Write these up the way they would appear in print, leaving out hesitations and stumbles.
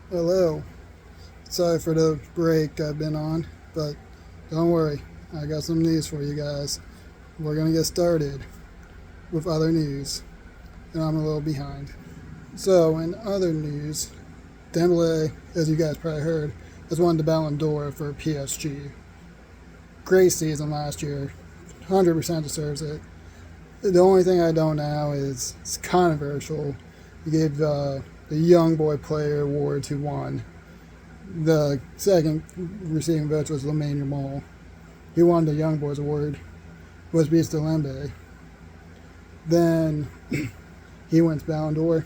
Hello. Sorry for the break I've been on, but don't worry. I got some news for you guys. We're going to get started with other news, and I'm a little behind. So, in other news, Dembele, as you guys probably heard, has won the Ballon d'Or for PSG. Great season last year. 100% deserves it. The only thing I don't know is it's controversial. He gave the Young Boy Player Award to one. The second receiving votes was Lamine Yamal. He won the Young Boys Award. Was Beast Lembe. Then he wins Ballon d'Or.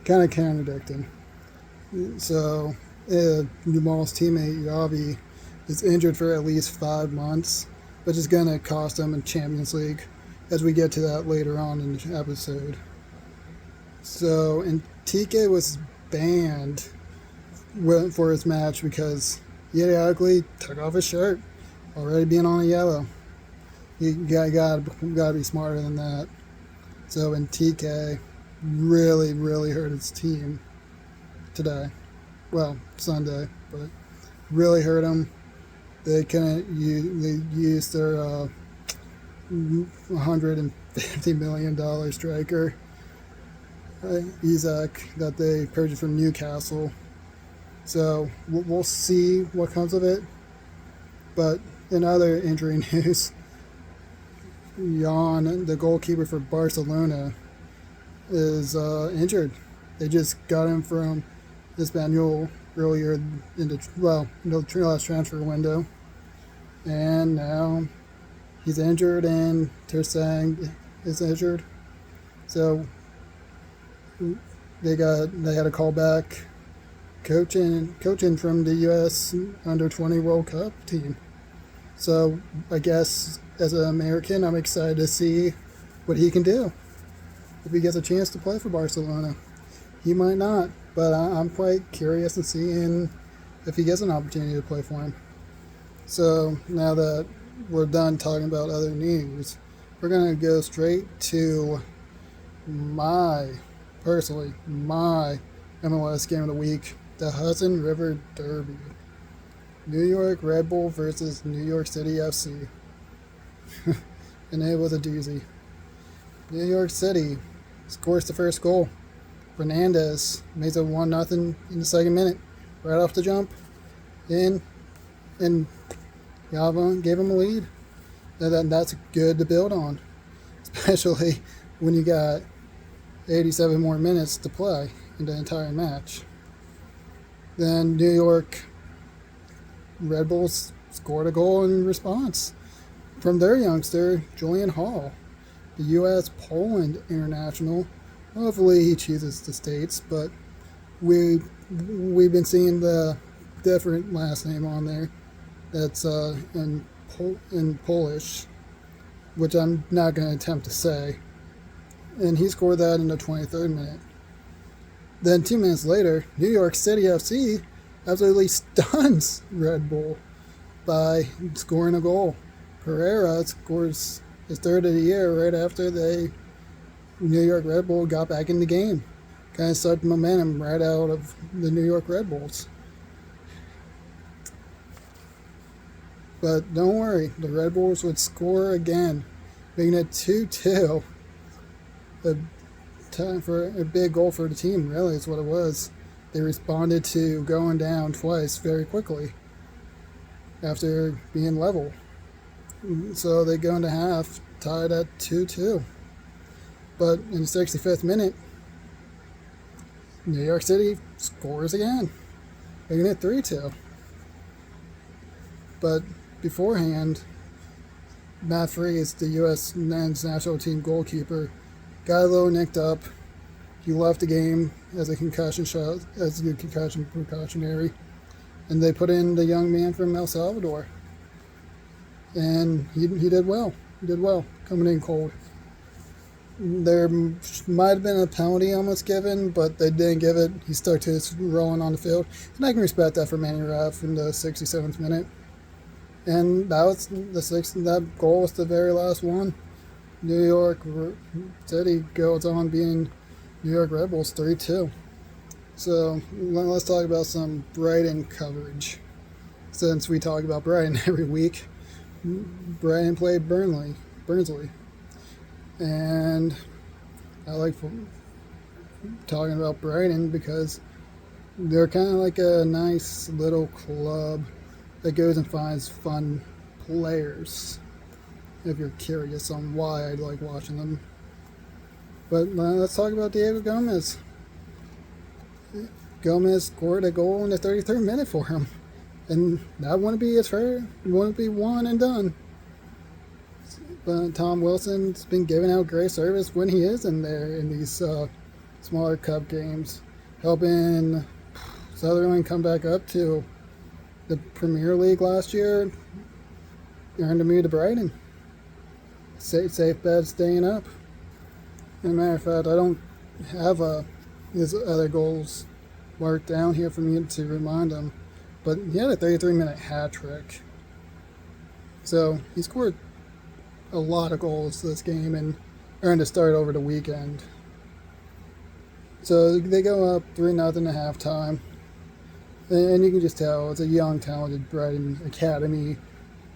Kind of contradicting. So Yamal's teammate Yavi is injured for at least 5 months, which is going to cost him in Champions League, as we get to that later on in the episode. So, and TK was banned for his match because he idiotically took off his shirt, already being on a yellow. You gotta be smarter than that. So, and TK really hurt his team today. Well, Sunday, but really hurt them. They couldn't they used their $150 million striker, Isaac, that they purchased from Newcastle. So we'll see what comes of it. But in other injury news, Jan, the goalkeeper for Barcelona, is injured. They just got him from Espanyol earlier in the last transfer window, and now he's injured, and Ter Stegen is injured. So they had to call back coaching from the U.S. Under-20 World Cup team. So I guess as an American, I'm excited to see what he can do if he gets a chance to play for Barcelona. He might not, but I'm quite curious in seeing if he gets an opportunity to play for him. So now that we're done talking about other news, we're going to go straight to my MLS game of the week, the Hudson River Derby. New York Red Bull versus New York City FC. And it was a doozy. New York City scores the first goal. Fernandez makes it 1-0 in the second minute, right off the jump. And Yavon gave him a lead. That's good to build on, especially when you got 87 more minutes to play in the entire match. Then New York Red Bulls scored a goal in response from their youngster, Julian Hall, the U.S.-Poland international. Hopefully he chooses the States, but we've been seeing the different last name on there that's in Polish, which I'm not going to attempt to say. And he scored that in the 23rd minute. Then 2 minutes later, New York City FC absolutely stuns Red Bull by scoring a goal. Pereira scores his third of the year right after New York Red Bull got back in the game. Kind of started the momentum right out of the New York Red Bulls. But don't worry, the Red Bulls would score again, making it 2-2. Time for a big goal for the team, really, is what it was. They responded to going down twice very quickly after being level. So they go into half, tied at 2-2. But in the 65th minute, New York City scores again, making it 3-2. But beforehand, Matt Freese, the U.S. men's national team goalkeeper, got a little nicked up. He left the game as a concussion precautionary, and they put in the young man from El Salvador, and he did well. He did well coming in cold. There might have been a penalty almost given, but they didn't give it. He stuck to his rolling on the field, and I can respect that for Manny Raff in the 67th minute. And that was that goal was the very last one. New York City goes on being New York Red Bulls 3-2. So let's talk about some Brighton coverage. Since we talk about Brighton every week, Brighton played Burnley, and I like talking about Brighton because they're kind of like a nice little club that goes and finds fun players. If you're curious on why I like watching them, but let's talk about Diego Gomez. Gomez scored a goal in the 33rd minute for him, and that wouldn't be his first, wouldn't be one and done. But Tom Wilson's been giving out great service when he is in there in these smaller cup games, helping Sunderland come back up to the Premier League last year. Earned a move to Brighton. Safe bet staying up. As a matter of fact, I don't have his other goals marked down here for me to remind him, but he had a 33-minute hat trick. So he scored a lot of goals this game and earned a start over the weekend. So they go up 3-0 at halftime, and you can just tell it's a young, talented Brighton academy,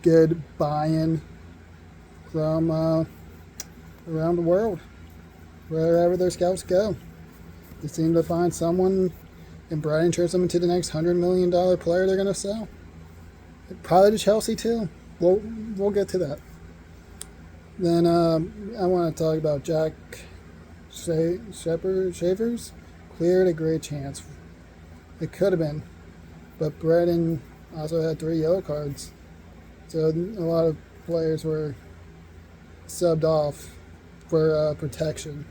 good buy-in from around the world, wherever their scouts go. They seem to find someone, and Brighton turns them into the next $100 million player they're going to sell. Probably to Chelsea too. We'll get to that. Then I want to talk about Jack Shavers. Cleared a great chance. It could have been, but Brighton also had 3 yellow cards, so a lot of players were subbed off for protection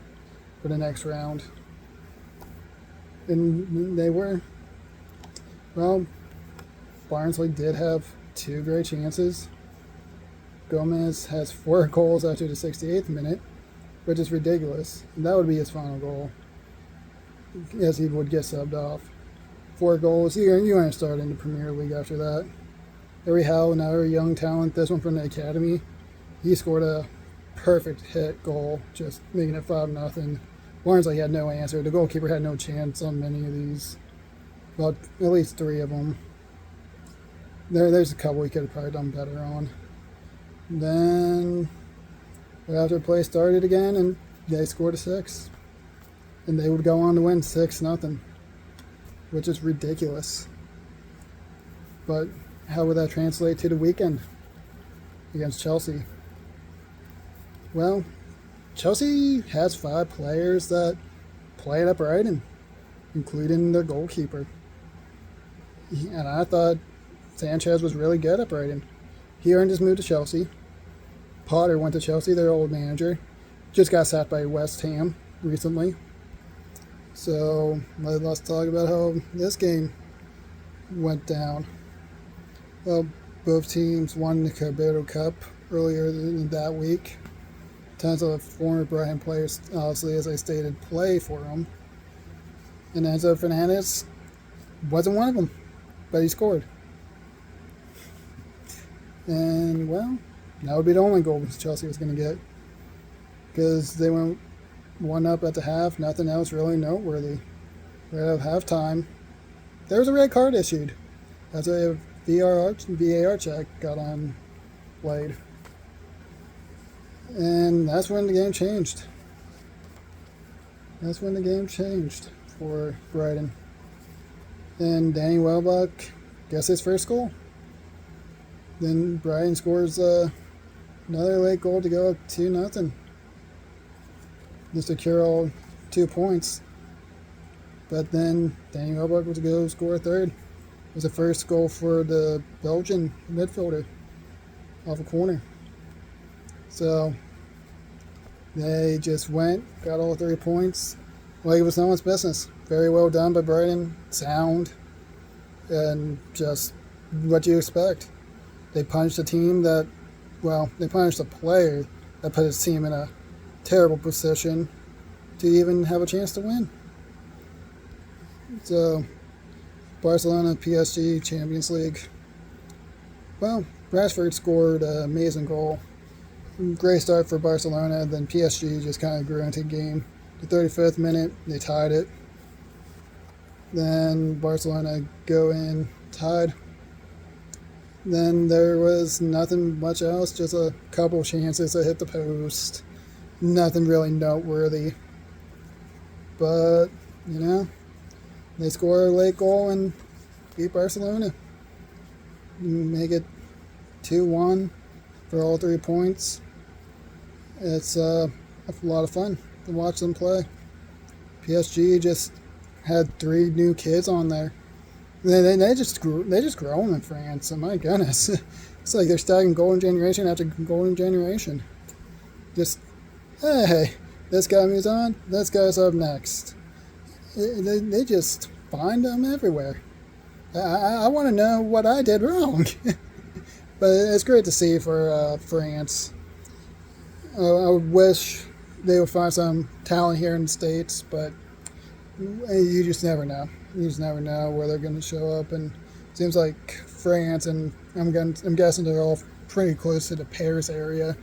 for the next round. And they were, well, Barnsley did have 2 great chances. Gomez has 4 goals after the 68th minute, which is ridiculous. And that would be his final goal, as he would get subbed off. 4 goals, you aren't starting the Premier League after that. Harry Howe, another young talent, this one from the academy, he scored a perfect hit goal, just making it 5-0. Barnsley had no answer. The goalkeeper had no chance on many of these. Well, at least 3 of them. There's a couple he could have probably done better on. Then, after play started again, and they scored a 6. And they would go on to win 6-0, which is ridiculous. But how would that translate to the weekend against Chelsea? Well, Chelsea has 5 players that played at Brighton, including the goalkeeper. And I thought Sanchez was really good at Brighton. He earned his move to Chelsea. Potter went to Chelsea, their old manager. Just got sacked by West Ham recently. So let's talk about how this game went down. Well, both teams won the Carabao Cup earlier that week. Tons of former Brighton players, obviously, as I stated, play for them. And Enzo Fernandez wasn't one of them, but he scored. And, well, that would be the only goal Chelsea was going to get, because they went 1-up at the half, nothing else really noteworthy. Right at halftime, there was a red card issued. That's a VAR check got on played. And that's when the game changed. That's when the game changed for Brighton. And Danny Welbeck gets his first goal. Then Brighton scores another late goal to go up 2-0. Just to secure all 2 points. But then Danny Welbeck was to go score a third. It was the first goal for the Belgian midfielder off a corner. So they just went, got all 3 points. Like it was no one's business. Very well done by Brighton. Sound. And just what you expect. They punished a team that, well, they punished a player that put his team in a terrible position to even have a chance to win. So, Barcelona, PSG, Champions League. Well, Rashford scored an amazing goal. Great start for Barcelona, then PSG just kind of grew into the game. The 35th minute, they tied it. Then Barcelona go in tied. Then there was nothing much else, just a couple chances to hit the post. Nothing really noteworthy. But, they score a late goal and beat Barcelona. Make it 2-1 for all 3 points. It's a lot of fun to watch them play. PSG just had 3 new kids on there. They just grew them in France. And my goodness, it's like they're starting golden generation after golden generation. Just hey, this guy moves on. This guy's up next. They just find them everywhere. I want to know what I did wrong. But it's great to see for France. I wish they would find some talent here in the States, but you just never know. You just never know where they're going to show up. And it seems like France, and I'm guessing they're all pretty close to the Paris area.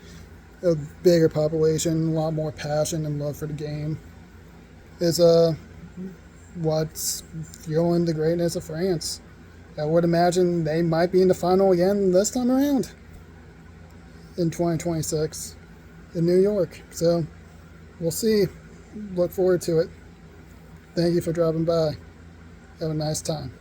A bigger population, a lot more passion and love for the game is what's fueling the greatness of France. I would imagine they might be in the final again this time around in 2026 in New York. So we'll see. Look forward to it. Thank you for dropping by. Have a nice time.